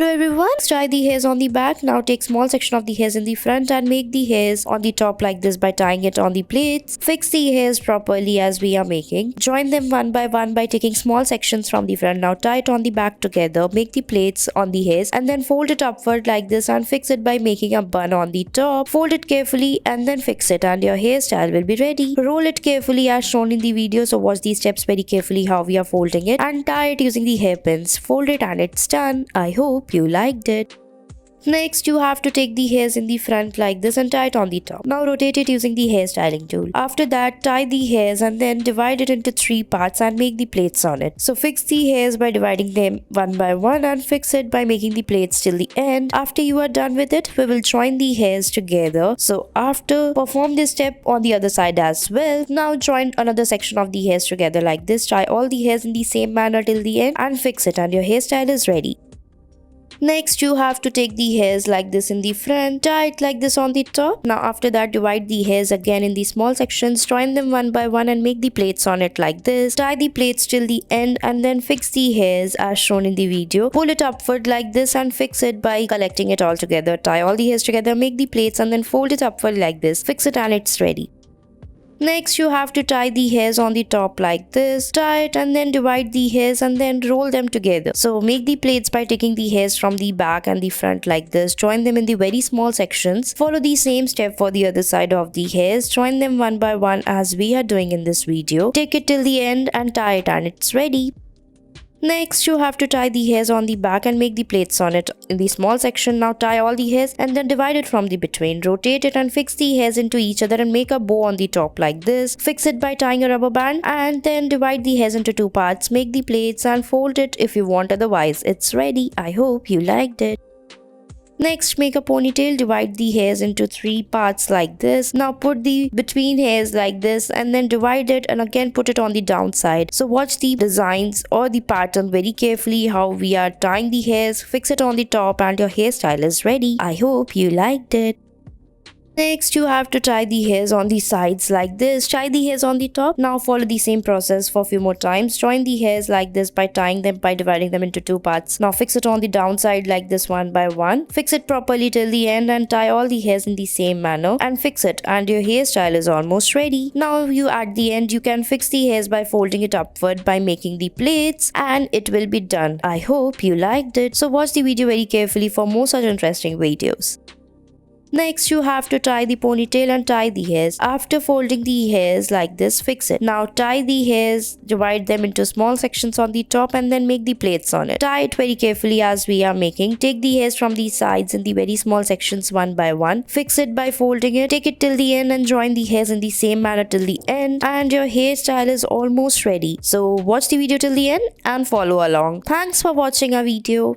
Hello everyone, tie the hairs on the back. Now take small section of the hairs in the front and make the hairs on the top like this by tying it on the plates. Fix the hairs properly as we are making. Join them one by one by taking small sections from the front. Now tie it on the back together. Make the plates on the hairs and then fold it upward like this and fix it by making a bun on the top. Fold it carefully and then fix it and your hairstyle will be ready. Roll it carefully as shown in the video, so watch these steps very carefully how we are folding it, and tie it using the hairpins. Fold it and it's done. I hope you liked it. Next, you have to take the hairs in the front like this and tie it on the top. Now rotate it using the hairstyling tool. After that, tie the hairs and then divide it into 3 parts and make the plates on it. So fix the hairs by dividing them one by one and fix it by making the plates till the end. After you are done with it, we will join the hairs together. So after, perform this step on the other side as well. Now join another section of the hairs together like this. Tie all the hairs in the same manner till the end and fix it and your hairstyle is ready. Next, you have to take the hairs like this in the front, tie it like this on the top. Now after that, divide the hairs again in the small sections, join them one by one and make the plates on it like this. Tie the plates till the end and then fix the hairs as shown in the video. Pull it upward like this and fix it by collecting it all together. Tie all the hairs together, make the plates and then fold it upward like this. Fix it and it's ready. Next, you have to tie the hairs on the top like this. Tie it and then divide the hairs and then roll them together. So make the plates by taking the hairs from the back and the front like this. Join them in the very small sections. Follow the same step for the other side of the hairs. Join them one by one as we are doing in this video. Take it till the end and tie it and it's ready. Next, you have to tie the hairs on the back and make the plates on it in the small section. Now tie all the hairs and then divide it from the between. Rotate it and fix the hairs into each other and make a bow on the top like this. Fix it by tying a rubber band and then divide the hairs into 2 parts. Make the plates and fold it if you want, otherwise it's ready. I hope you liked it. Next, make a ponytail, divide the hairs into 3 parts like this. Now put the between hairs like this and then divide it and again put it on the downside. So watch the designs or the pattern very carefully how we are tying the hairs. Fix it on the top and your hairstyle is ready. I hope you liked it. Next, you have to tie the hairs on the sides like this. Tie the hairs on the top. Now follow the same process for a few more times. Join the hairs like this by tying them by dividing them into 2 parts. Now fix it on the downside like this one by one. Fix it properly till the end and tie all the hairs in the same manner and fix it and your hairstyle is almost ready. Now at the end you can fix the hairs by folding it upward by making the plates and it will be done. I hope you liked it. So watch the video very carefully for more such interesting videos. Next, you have to tie the ponytail and tie the hairs. After folding the hairs like this, fix it. Now tie the hairs, divide them into small sections on the top and then make the plates on it. Tie it very carefully as we are making. Take the hairs from the sides in the very small sections one by one. Fix it by folding it. Take it till the end and join the hairs in the same manner till the end and your hairstyle is almost ready. So watch the video till the end and follow along. Thanks for watching our video.